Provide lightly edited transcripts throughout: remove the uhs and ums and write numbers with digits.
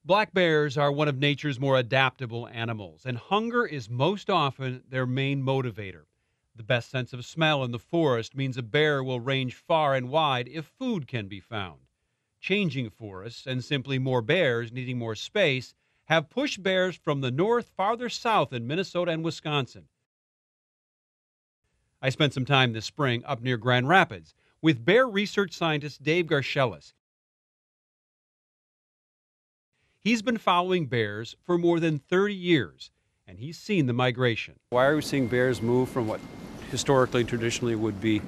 Black bears are one of nature's more adaptable animals, and hunger is most often their main motivator. The best sense of smell in the forest means a bear will range far and wide if food can be found. Changing forests and simply more bears needing more space have pushed bears from the north farther south in Minnesota and Wisconsin. I spent some time this spring up near Grand Rapids with bear research scientist Dave Garschelis. He's been following bears for more than 30 years, and he's seen the migration. Why are we seeing bears move from what historically, traditionally would be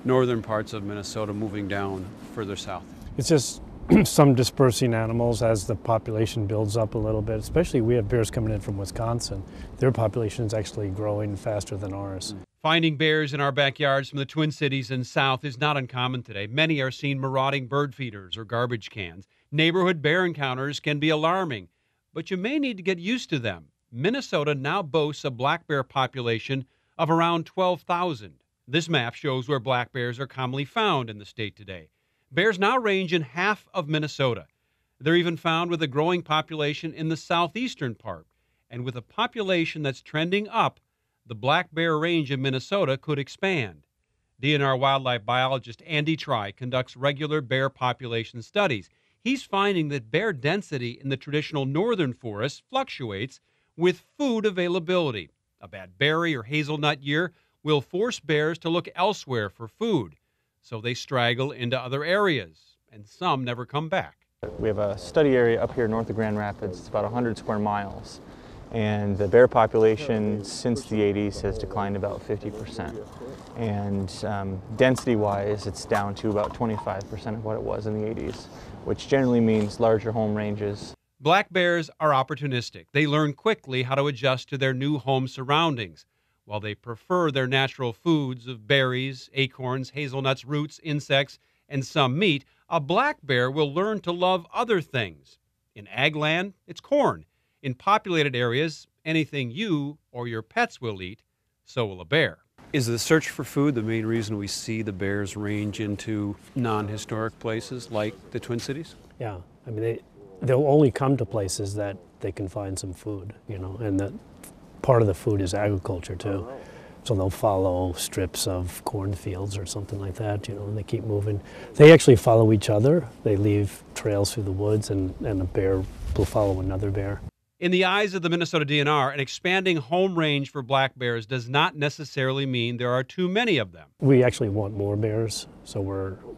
northern parts of Minnesota moving down further south? It's just some dispersing animals as the population builds up a little bit. Especially we have bears coming in from Wisconsin. Their population is actually growing faster than ours. Finding bears in our backyards from the Twin Cities and south is not uncommon today. Many are seen marauding bird feeders or garbage cans. Neighborhood bear encounters can be alarming, but you may need to get used to them. Minnesota now boasts a black bear population of around 12,000. This map shows where black bears are commonly found in the state today. Bears now range in half of Minnesota. They're even found with a growing population in the southeastern part. And with a population that's trending up, the black bear range in Minnesota could expand. DNR wildlife biologist Andy Try conducts regular bear population studies. He's finding that bear density in the traditional northern forests fluctuates with food availability. A bad berry or hazelnut year will force bears to look elsewhere for food, so they straggle into other areas, and some never come back. We have a study area up here north of Grand Rapids. It's about 100 square miles. And the bear population since the 80s has declined about 50%. And density-wise, it's down to about 25% of what it was in the 80s, which generally means larger home ranges. Black bears are opportunistic. They learn quickly how to adjust to their new home surroundings. While they prefer their natural foods of berries, acorns, hazelnuts, roots, insects, and some meat, a black bear will learn to love other things. In ag land, it's corn. In populated areas, anything you or your pets will eat, so will a bear. Is the search for food the main reason we see the bears range into non-historic places like the Twin Cities? Yeah, I mean, they'll only come to places that they can find some food, and that part of the food is agriculture too. So they'll follow strips of cornfields or something like that, and they keep moving. They actually follow each other. They leave trails through the woods, and a bear will follow another bear. In the eyes of the Minnesota DNR, an expanding home range for black bears does not necessarily mean there are too many of them. We actually want more bears, so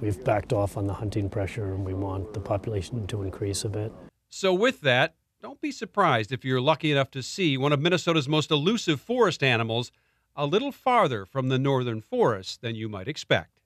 we've backed off on the hunting pressure, and we want the population to increase a bit. So with that, don't be surprised if you're lucky enough to see one of Minnesota's most elusive forest animals a little farther from the northern forest than you might expect.